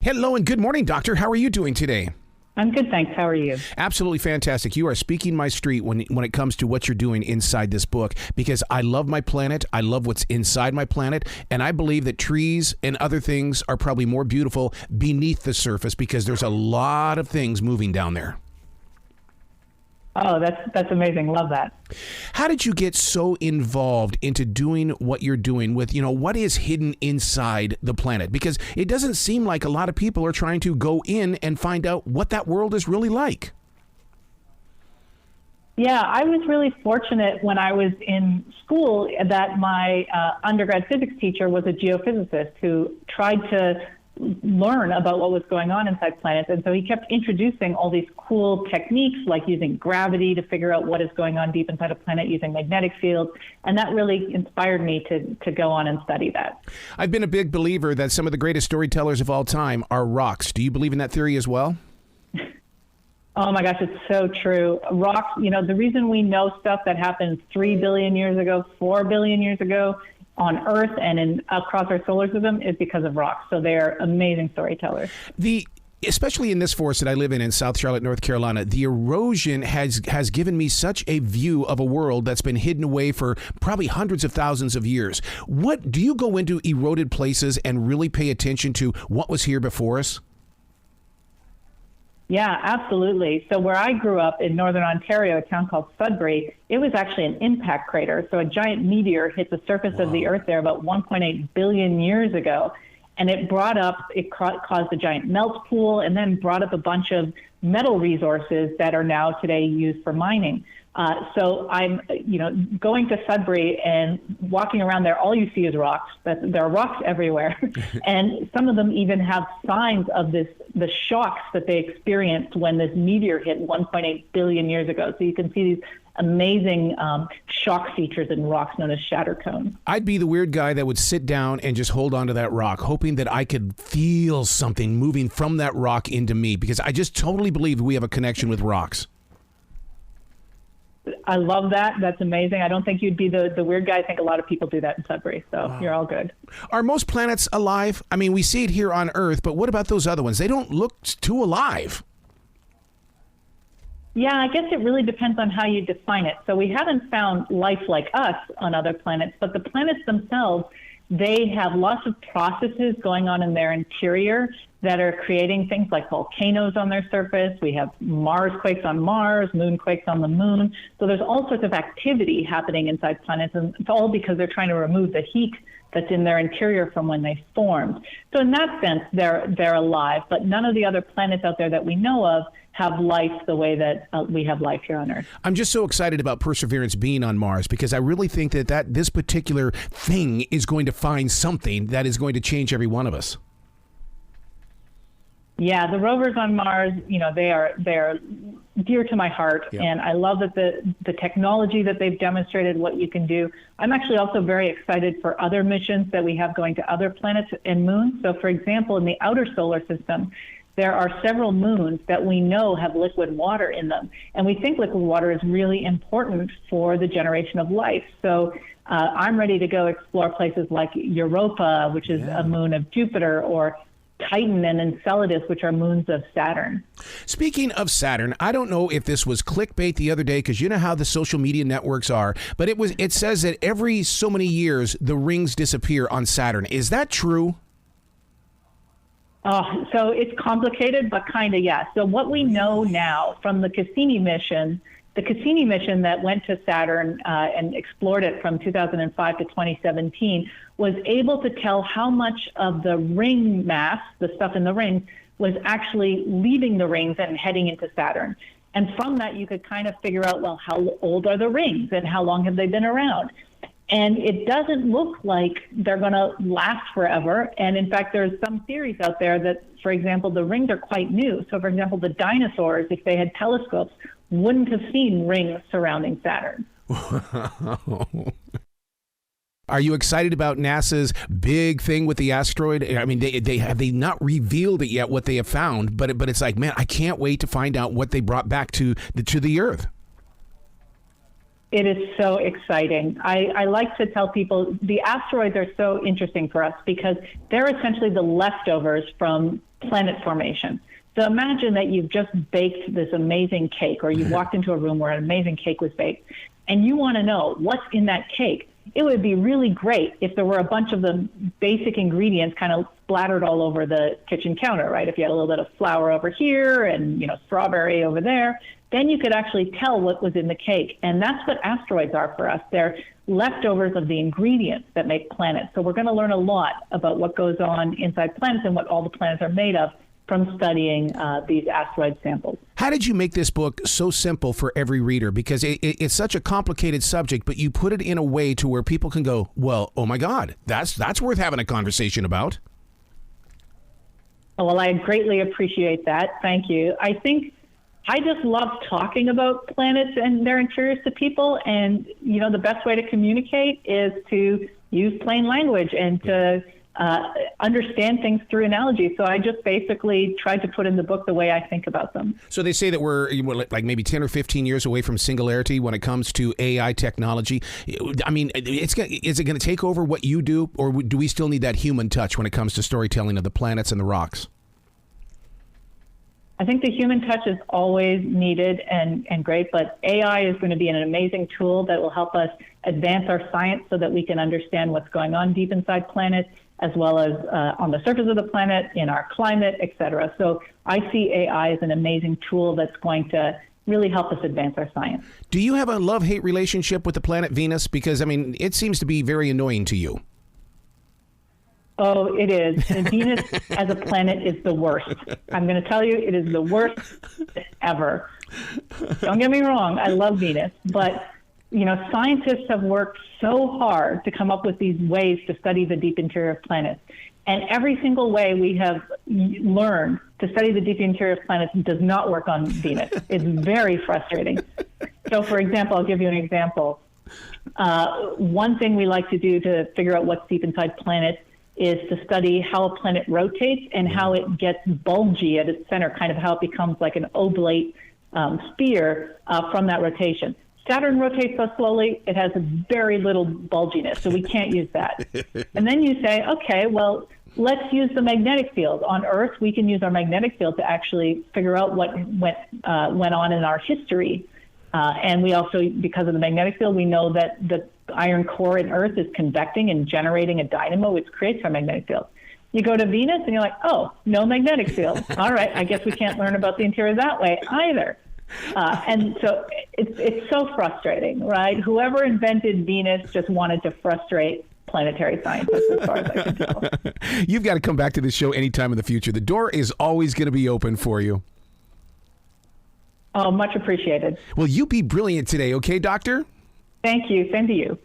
Hello and good morning, Doctor. How are you doing today? I'm good, thanks. How are you? Absolutely fantastic. You are speaking my street when it comes to what you're doing inside this book, because I love my planet. I love what's inside my planet. And I believe that trees and other things are probably more beautiful beneath the surface because there's a lot of things moving down there. Oh, that's amazing. Love that. How did you get so involved into doing what you're doing with, what is hidden inside the planet? Because it doesn't seem like a lot of people are trying to go in and find out what that world is really like. Yeah, I was really fortunate when I was in school that my undergrad physics teacher was a geophysicist who tried to learn about what was going on inside planets. And so he kept introducing all these cool techniques like using gravity to figure out what is going on deep inside a planet, using magnetic fields. And that really inspired me to go on and study that. I've been a big believer that some of the greatest storytellers of all time are rocks. Do you believe in that theory as well? Oh my gosh, it's so true. Rocks, the reason we know stuff that happened 3 billion years ago, 4 billion years ago, on Earth and across our solar system is because of rocks. So they're amazing storytellers. Especially in this forest that I live in South Charlotte, North Carolina, the erosion has given me such a view of a world that's been hidden away for probably hundreds of thousands of years. What do you go into eroded places and really pay attention to what was here before us? Yeah, absolutely. So where I grew up in northern Ontario, a town called Sudbury, it was actually an impact crater. So a giant meteor hit the surface of the Earth there about 1.8 billion years ago. And it caused a giant melt pool and then brought up a bunch of metal resources that are now today used for mining. So I'm, going to Sudbury and walking around there, all you see is rocks. There are rocks everywhere. And some of them even have signs of the shocks that they experienced when this meteor hit 1.8 billion years ago. So you can see these amazing shock features in rocks known as shatter cones. I'd be the weird guy that would sit down and just hold on to that rock, hoping that I could feel something moving from that rock into me, because I just totally believe we have a connection with rocks. I love that. That's amazing. I don't think you'd be the weird guy. I think a lot of people do that in Sudbury, so You're all good. Are most planets alive? I mean, we see it here on Earth, but what about those other ones? They don't look too alive. Yeah, I guess it really depends on how you define it. So we haven't found life like us on other planets, but the planets themselves, they have lots of processes going on in their interior that are creating things like volcanoes on their surface. We have Mars quakes on Mars, moon quakes on the moon. So there's all sorts of activity happening inside planets, and it's all because they're trying to remove the heat that's in their interior from when they formed. So in that sense, they're alive, but none of the other planets out there that we know of have life the way that we have life here on Earth. I'm just so excited about Perseverance being on Mars, because I really think that this particular thing is going to find something that is going to change every one of us. Yeah, the rovers on Mars, they're dear to my heart, and I love that the technology that they've demonstrated, what you can do. I'm actually also very excited for other missions that we have going to other planets and moons. So, for example, in the outer solar system, there are several moons that we know have liquid water in them, and we think liquid water is really important for the generation of life. So I'm ready to go explore places like Europa, which is a moon of Jupiter, or Titan and Enceladus, which are moons of Saturn. Speaking of Saturn, I don't know if this was clickbait the other day, because you know how the social media networks are, but it says that every so many years the rings disappear on Saturn. Is that true? So it's complicated, but kind of, yeah. So what we know now from the Cassini mission that went to Saturn and explored it from 2005 to 2017, was able to tell how much of the ring mass, the stuff in the rings, was actually leaving the rings and heading into Saturn. And from that, you could kind of figure out, well, how old are the rings and how long have they been around? And it doesn't look like they're going to last forever. And in fact, there's some theories out there that, for example, the rings are quite new. So, for example, the dinosaurs, if they had telescopes, wouldn't have seen rings surrounding Saturn. Are you excited about NASA's big thing with the asteroid? I mean, they not revealed it yet what they have found, but it's like, man, I can't wait to find out what they brought back to the Earth. It is so exciting. I like to tell people the asteroids are so interesting for us because they're essentially the leftovers from planet formation. So imagine that you've just baked this amazing cake, or you walked into a room where an amazing cake was baked, and you want to know what's in that cake. It would be really great if there were a bunch of the basic ingredients kind of splattered all over the kitchen counter, right? If you had a little bit of flour over here and, strawberry over there, then you could actually tell what was in the cake. And that's what asteroids are for us. They're leftovers of the ingredients that make planets. So we're going to learn a lot about what goes on inside planets and what all the planets are made of from studying these asteroid samples. How did you make this book so simple for every reader? Because it's such a complicated subject, but you put it in a way to where people can go, well, oh my God, that's worth having a conversation about. Well, I greatly appreciate that. Thank you. I think I just love talking about planets and their interiors to people. And, the best way to communicate is to use plain language and to understand things through analogy. So I just basically tried to put in the book the way I think about them. So they say that we're like maybe 10 or 15 years away from singularity when it comes to AI technology. I mean, is it going to take over what you do, or do we still need that human touch when it comes to storytelling of the planets and the rocks? I think the human touch is always needed and great, but AI is going to be an amazing tool that will help us advance our science so that we can understand what's going on deep inside planets, as well as on the surface of the planet, in our climate, et cetera. So I see AI as an amazing tool that's going to really help us advance our science. Do you have a love-hate relationship with the planet Venus? Because, it seems to be very annoying to you. Oh, it is. And Venus as a planet is the worst. I'm going to tell you, it is the worst ever. Don't get me wrong. I love Venus. But, scientists have worked so hard to come up with these ways to study the deep interior of planets. And every single way we have learned to study the deep interior of planets does not work on Venus. It's very frustrating. So, for example, I'll give you an example. One thing we like to do to figure out what's deep inside planets is to study how a planet rotates and how it gets bulgy at its center, kind of how it becomes like an oblate sphere from that rotation. Saturn rotates so slowly, it has very little bulginess, so we can't use that. And then you say, okay, well, let's use the magnetic field. On Earth, we can use our magnetic field to actually figure out what went on in our history. And we also, because of the magnetic field, we know that the iron core in Earth is convecting and generating a dynamo, which creates our magnetic field. You go to Venus and you're like, oh, no magnetic field. All right, I guess we can't learn about the interior that way either. And so it's so frustrating, right? Whoever invented Venus just wanted to frustrate planetary scientists, as far as I can tell. You've got to come back to this show anytime in the future. The door is always going to be open for you. Oh, much appreciated. Well, you be brilliant today, okay, Doctor? Thank you. Same to you.